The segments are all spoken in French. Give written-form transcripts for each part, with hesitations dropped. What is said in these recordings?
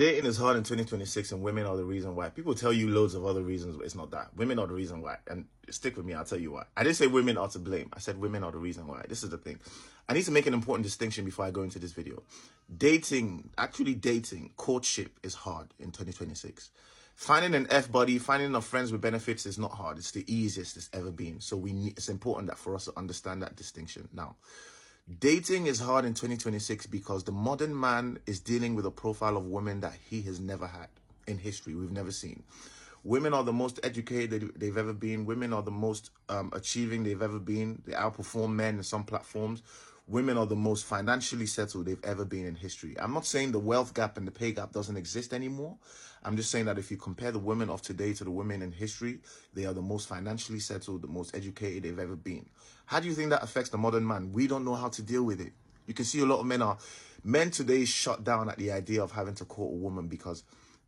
Dating is hard in 2026 and women are the reason why. People tell you loads of other reasons, but it's not that. Women are the reason why. And stick with me, I'll tell you why. I didn't say women are to blame. I said women are the reason why. This is the thing. I need to make an important distinction before I go into this video. Actually dating, courtship is hard in 2026. Finding an F-buddy, finding enough friends with benefits is not hard. It's the easiest it's ever been. So it's important that for us to understand that distinction. Now, dating is hard in 2026 because the modern man is dealing with a profile of women that he has never had in history. We've never seen. Women are the most educated they've ever been. Women are the most achieving they've ever been. They outperform men in some platforms. Women are the most financially settled they've ever been in history. I'm not saying the wealth gap and the pay gap doesn't exist anymore. I'm just saying that if you compare the women of today to the women in history, they are the most financially settled, the most educated they've ever been. How do you think that affects the modern man? We don't know how to deal with it. You can see a lot of men today shut down at the idea of having to court a woman because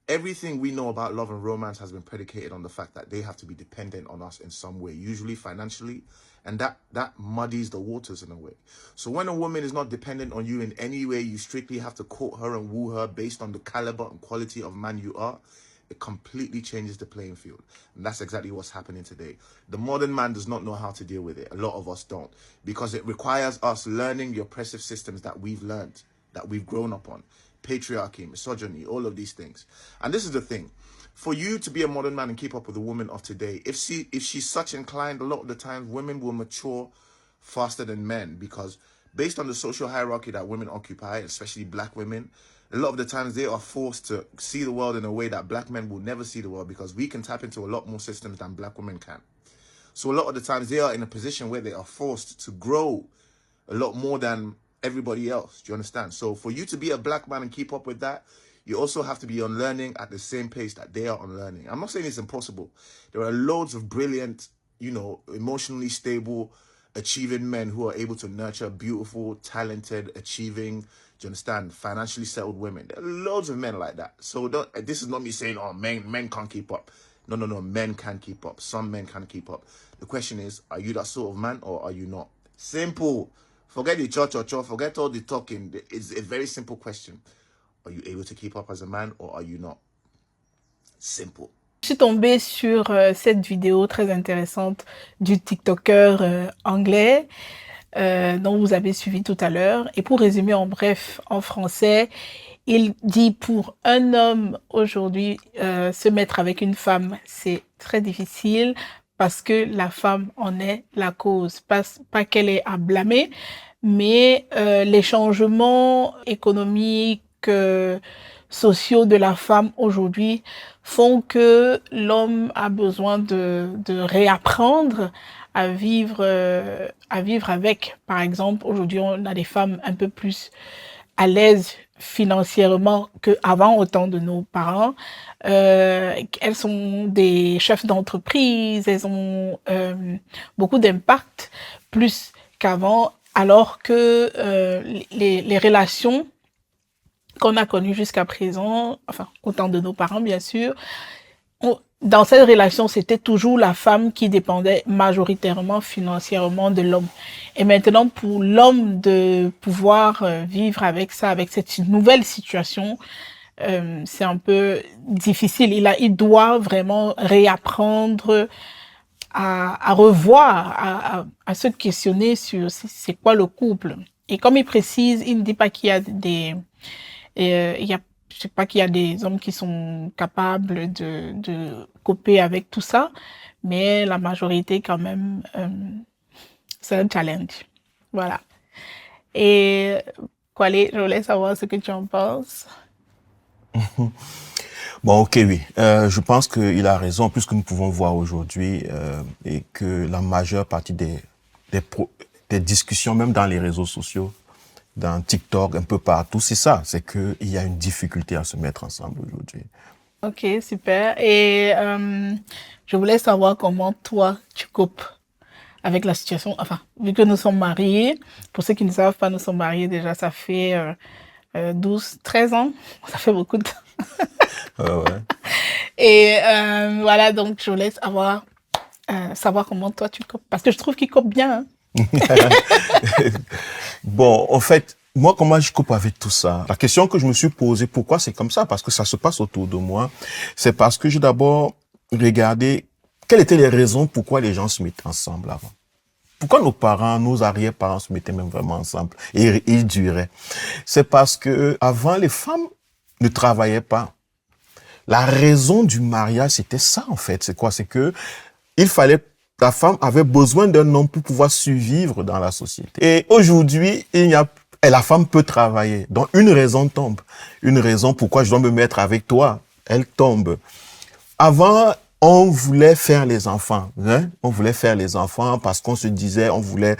everything we know about love and romance has been predicated on the fact that they have to be dependent on us in some way, usually financially, and that muddies the waters in a way. So when a woman is not dependent on you in any way, you strictly have to court her and woo her based on the caliber and quality of man you are, it completely changes the playing field. And that's exactly what's happening today. The modern man does not know how to deal with it. A lot of us don't, because it requires us learning the oppressive systems that we've learned, that we've grown up on. Patriarchy, misogyny, all of these things. And this is the thing. For you to be a modern man and keep up with the woman of today, if she's such inclined, a lot of the times women will mature faster than men, because based on the social hierarchy that women occupy, especially black women, a lot of the times they are forced to see the world in a way that black men will never see the world, because we can tap into a lot more systems than black women can. So a lot of the times they are in a position where they are forced to grow a lot more than everybody else. Do you understand? So for you to be a black man and keep up with that, you also have to be unlearning at the same pace that they are unlearning. I'm not saying it's impossible. There are loads of brilliant, emotionally stable, achieving men who are able to nurture beautiful, talented, achieving, do you understand, financially settled women. There are loads of men like that. So this is not me saying, oh, men can't keep up. No, men can keep up. Some men can keep up. The question is, are you that sort of man or are you not? Simple. Forget the cho, forget all the talking. It's a very simple question. Are you able to keep up as a man or are you not? Simple. Je suis tombée sur cette vidéo très intéressante du TikToker anglais dont vous avez suivi tout à l'heure. Et pour résumer en bref, en français, il dit pour un homme aujourd'hui, se mettre avec une femme, c'est très difficile parce que la femme en est la cause. Pas qu'elle est à blâmer, mais les changements économiques, sociaux de la femme aujourd'hui font que l'homme a besoin de réapprendre à vivre avec. Par exemple, aujourd'hui, on a des femmes un peu plus à l'aise financièrement qu'avant, au temps de nos parents. Elles sont des chefs d'entreprise, elles ont beaucoup d'impact, plus qu'avant, alors que les relations qu'on a connues jusqu'à présent, enfin, au temps de nos parents, bien sûr, dans cette relation, c'était toujours la femme qui dépendait majoritairement financièrement de l'homme. Et maintenant, pour l'homme de pouvoir vivre avec ça, avec cette nouvelle situation, c'est un peu difficile. Il doit vraiment réapprendre à revoir, à se questionner sur c'est quoi le couple. Et comme il précise, il ne dit pas qu'il y a je sais pas qu'il y a des hommes qui sont capables de coper avec tout ça, mais la majorité quand même, c'est un challenge. Voilà. Et Kwale, je voulais savoir ce que tu en penses. Bon, ok, oui. Je pense qu'il a raison, puisque nous pouvons voir aujourd'hui et que la majeure partie des discussions, même dans les réseaux sociaux, dans TikTok, un peu partout, c'est ça. C'est qu'il y a une difficulté à se mettre ensemble aujourd'hui. Ok, super. Et je voulais savoir comment toi, tu copes avec la situation. Enfin, vu que nous sommes mariés, pour ceux qui ne savent pas, nous sommes mariés déjà, ça fait 12, 13 ans. Ça fait beaucoup de temps. Ouais. Et voilà, donc je voulais savoir comment toi tu copes. Parce que je trouve qu'il cope bien. Hein. Bon, en fait, moi, comment je coupe avec tout ça? La question que je me suis posée, pourquoi c'est comme ça? Parce que ça se passe autour de moi. C'est parce que j'ai d'abord regardé quelles étaient les raisons pourquoi les gens se mettaient ensemble avant. Pourquoi nos parents, nos arrière-parents se mettaient même vraiment ensemble et ils duraient? C'est parce que avant, les femmes ne travaillaient pas. La raison du mariage, c'était ça, en fait. C'est quoi? C'est que la femme avait besoin d'un homme pour pouvoir survivre dans la société. Et aujourd'hui, et la femme peut travailler. Donc, une raison tombe. Une raison pourquoi je dois me mettre avec toi, elle tombe. Avant, on voulait faire les enfants, hein? On voulait faire les enfants parce qu'on se disait, on voulait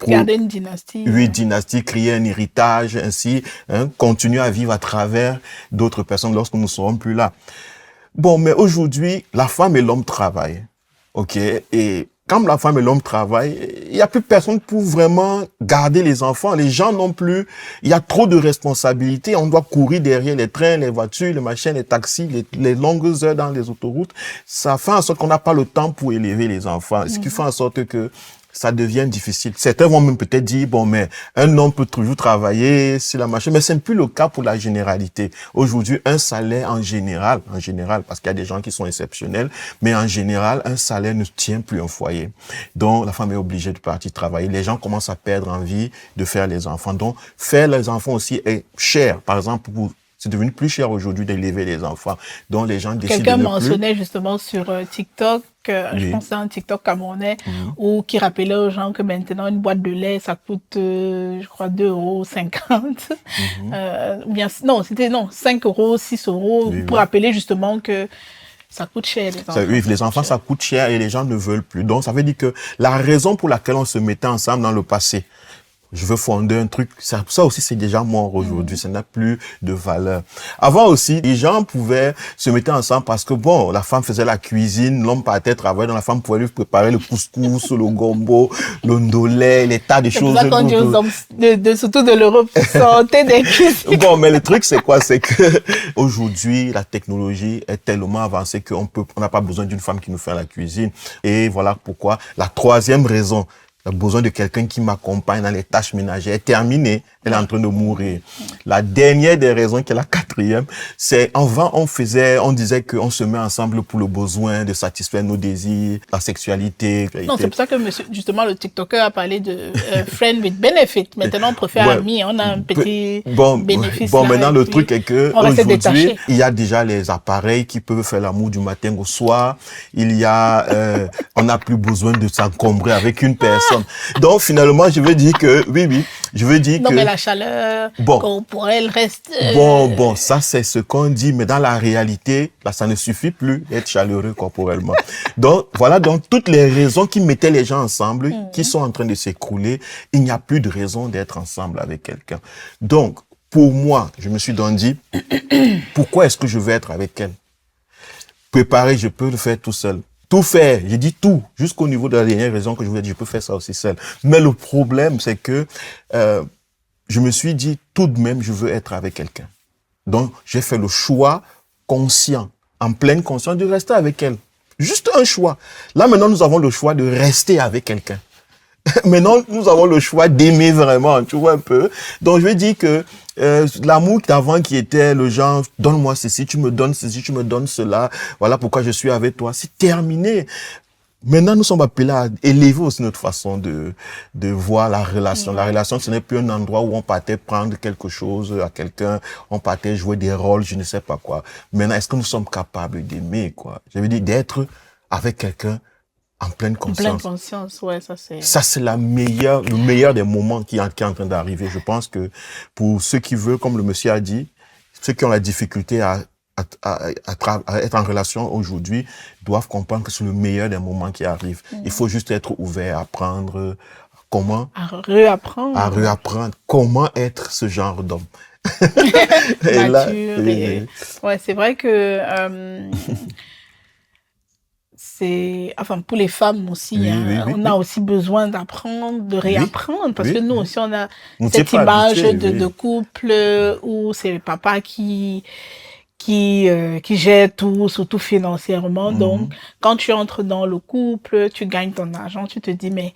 garder une dynastie. Oui, dynastie, créer un héritage, ainsi, hein, continuer à vivre à travers d'autres personnes lorsque nous ne serons plus là. Bon, mais aujourd'hui, la femme et l'homme travaillent, ok? Et quand la femme et l'homme travaillent, il n'y a plus personne pour vraiment garder les enfants. Les gens non plus. Il y a trop de responsabilités. On doit courir derrière les trains, les voitures, les machines, les taxis, les longues heures dans les autoroutes. Ça fait en sorte qu'on n'a pas le temps pour élever les enfants. Ce qui fait en sorte que ça devient difficile. Certains vont même peut-être dire, bon, mais un homme peut toujours travailler, c'est la machine, mais c'est plus le cas pour la généralité. Aujourd'hui, un salaire en général, parce qu'il y a des gens qui sont exceptionnels, mais en général, un salaire ne tient plus un foyer. Donc, la femme est obligée de partir travailler. Les gens commencent à perdre envie de faire les enfants. Donc, faire les enfants aussi est cher. Par exemple, c'est devenu plus cher aujourd'hui d'élever les enfants. Donc, les gens décident de Quelqu'un ne mentionnait justement sur TikTok, je Oui. pense que c'est un TikTok camerounais, ou qui rappelait aux gens que maintenant une boîte de lait, ça coûte, je crois, 2,50 €. Bien, non, 5 €, 6 € Oui, pour oui. rappeler justement que ça coûte cher, les enfants. Oui, les enfants, ça coûte cher et les gens ne veulent plus. Donc, ça veut dire que la raison pour laquelle on se mettait ensemble dans le passé, je veux fonder un truc, ça aussi c'est déjà mort aujourd'hui, ça n'a plus de valeur. Avant aussi, les gens pouvaient se mettre ensemble parce que bon, la femme faisait la cuisine, l'homme partait travailler, donc la femme pouvait lui préparer le couscous, le gombo, le ndolé, les tas de C'est pour choses. ça qu'on dit aux hommes, surtout de l'Europe, sortez des cuisines. Bon, mais le truc c'est quoi? C'est que aujourd'hui, la technologie est tellement avancée on n'a pas besoin d'une femme qui nous fait la cuisine. Et voilà pourquoi la troisième raison, le besoin de quelqu'un qui m'accompagne dans les tâches ménagères est terminé. Elle est en train de mourir. La dernière des raisons, qui est la quatrième, c'est avant, on disait qu'on se met ensemble pour le besoin de satisfaire nos désirs, la sexualité. Non, c'est pour ça que justement le TikToker a parlé de friend with benefit. Maintenant, on préfère Ouais. amis. On a un petit bénéfice. Bon, là, maintenant, et le puis truc est que on reste aujourd'hui, détaché. il y a déjà les appareils qui peuvent faire l'amour du matin au soir. Il y a, on n'a plus besoin de s'encombrer avec une personne. Donc, finalement, je veux dire que, oui, je veux dire Non, que... mais la chaleur corporelle reste... Bon, ça, c'est ce qu'on dit, mais dans la réalité, là, ça ne suffit plus d'être chaleureux corporellement. Donc, voilà, donc, toutes les raisons qui mettaient les gens ensemble, qui sont en train de s'écrouler, il n'y a plus de raison d'être ensemble avec quelqu'un. Donc, pour moi, je me suis donc dit, pourquoi est-ce que je veux être avec elle? Préparer, je peux le faire tout seul. Tout faire, j'ai dit tout, jusqu'au niveau de la dernière raison que je voulais dire, je peux faire ça aussi seul. Mais le problème, c'est que je me suis dit, tout de même, je veux être avec quelqu'un. Donc, j'ai fait le choix conscient, en pleine conscience, de rester avec elle. Juste un choix. Là, maintenant, nous avons le choix de rester avec quelqu'un. Maintenant, nous avons le choix d'aimer vraiment, tu vois un peu. Donc, je veux dire que l'amour d'avant qui était le genre, donne-moi ceci, tu me donnes ceci, tu me donnes cela, voilà pourquoi je suis avec toi, c'est terminé. Maintenant, nous sommes appelés à élever aussi notre façon de voir la relation. La relation, ce n'est plus un endroit où on partait prendre quelque chose à quelqu'un, on partait jouer des rôles, je ne sais pas quoi. Maintenant, est-ce que nous sommes capables d'aimer, quoi? Je veux dire, d'être avec quelqu'un en pleine conscience. En pleine conscience, ouais, ça c'est... Ça, c'est le meilleur des moments qui est en train d'arriver. Je pense que pour ceux qui veulent, comme le monsieur a dit, ceux qui ont la difficulté à être en relation aujourd'hui, doivent comprendre que c'est le meilleur des moments qui arrivent. Il faut juste être ouvert à apprendre comment... À réapprendre. À réapprendre comment être ce genre d'homme. Et là, ouais, c'est vrai que... enfin, pour les femmes aussi, on a aussi besoin d'apprendre, de réapprendre, parce que nous aussi, on a cette image de couple où c'est le papa qui gère tout, surtout financièrement. Donc, quand tu entres dans le couple, tu gagnes ton argent, tu te dis, mais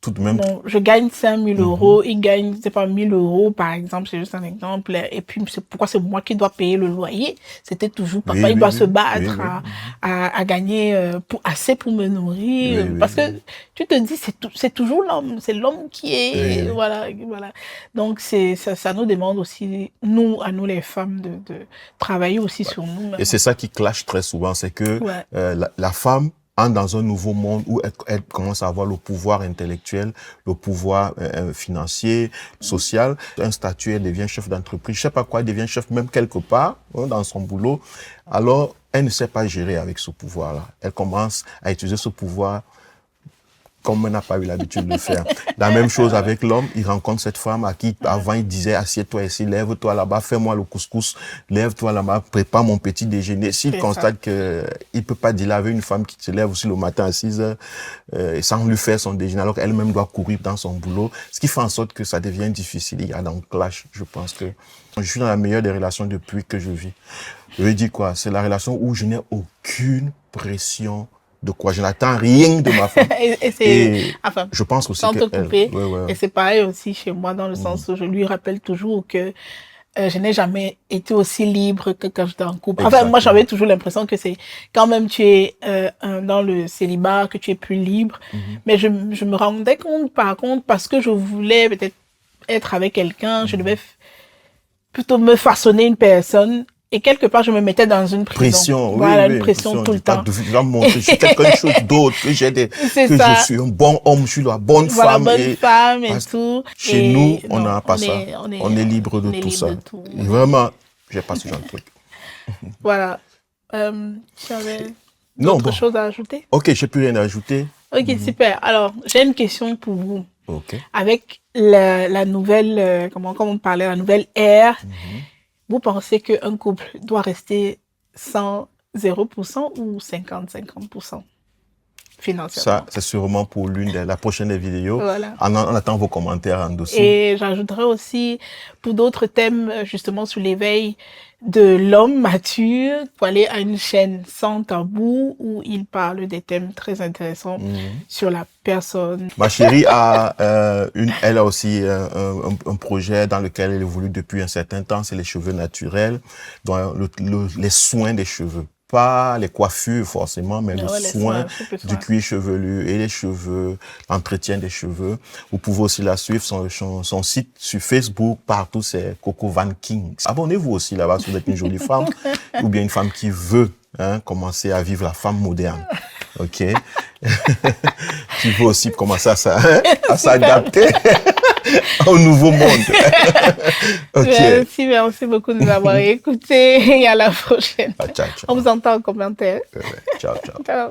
tout de même. Bon, je gagne 5 000 euros, il gagne, c'est pas 1 000 euros, par exemple, c'est juste un exemple. Et puis, pourquoi c'est moi qui dois payer le loyer? C'était toujours papa, Oui, il oui, doit oui, se battre oui, oui. à gagner assez pour me nourrir. Oui, oui, Parce que oui. tu te dis, c'est toujours l'homme, c'est l'homme qui est, Oui, oui. voilà. Donc, ça nous demande aussi, à nous les femmes, de travailler aussi sur nous. Et c'est ça qui clash très souvent, c'est que Ouais. la femme entre dans un nouveau monde où elle commence à avoir le pouvoir intellectuel, le pouvoir financier, social. Un statut, elle devient chef d'entreprise. Je sais pas quoi, elle devient chef même quelque part dans son boulot. Alors, elle ne sait pas gérer avec ce pouvoir-là. Elle commence à utiliser ce pouvoir comme on n'a pas eu l'habitude de faire. La même chose avec l'homme, il rencontre cette femme à qui avant il disait assieds-toi ici, lève-toi là-bas, fais-moi le couscous, lève-toi là-bas, prépare mon petit déjeuner. S'il constate qu'il peut pas dealer avec une femme qui se lève aussi le matin à 6 heures sans lui faire son déjeuner, alors qu'elle-même doit courir dans son boulot, ce qui fait en sorte que ça devient difficile. Il y a donc clash. Je pense que je suis dans la meilleure des relations depuis que je vis. Je veux dire quoi? C'est la relation où je n'ai aucune pression de quoi. Je n'attends rien de ma femme. et enfin, je pense aussi sans te couper. Ouais. Et c'est pareil aussi chez moi, dans le sens où je lui rappelle toujours que je n'ai jamais été aussi libre que quand j'étais en couple. Enfin, moi, j'avais toujours l'impression que c'est quand même tu es dans le célibat, que tu es plus libre. Mais je me rendais compte, par contre, parce que je voulais peut-être être avec quelqu'un, je devais plutôt me façonner une personne. Et quelque part, je me mettais dans une prison. Voilà, une pression tout le temps. Je suis quelque chose d'autre, que je suis un bon homme, je suis la bonne femme. Bonne femme et tout. Chez nous, on n'a pas ça. On est libre de tout ça. Et vraiment, j'ai pas ce genre de truc. Voilà. Tu avais d'autres choses à ajouter? Ok, j'ai plus rien à ajouter. Ok, super. Alors, j'ai une question pour vous. Ok. Avec la nouvelle, comment on parlait, la nouvelle ère, vous pensez qu'un couple doit rester 0% ou 50-50% financièrement? Ça, c'est sûrement pour la prochaine vidéo. Voilà. On attend vos commentaires en dessous. Et j'ajouterai aussi, pour d'autres thèmes, justement, sur l'éveil de l'homme mature, pour aller à une chaîne sans tabou où il parle des thèmes très intéressants sur la personne. Ma chérie elle a aussi un projet dans lequel elle évolue depuis un certain temps, c'est les cheveux naturels, donc les soins des cheveux. Pas les coiffures forcément, mais le soin du cuir chevelu et les cheveux, l'entretien des cheveux. Vous pouvez aussi la suivre, son site sur Facebook, partout, c'est Coco Van Kings. Abonnez-vous aussi là-bas si vous êtes une jolie femme ou bien une femme qui veut commencer à vivre la femme moderne. Ok? Qui veut aussi commencer à s'adapter au nouveau monde. Okay. Merci beaucoup de nous avoir écoutés et à la prochaine. Ciao, ciao. On vous entend en commentaire. Ciao. Ciao.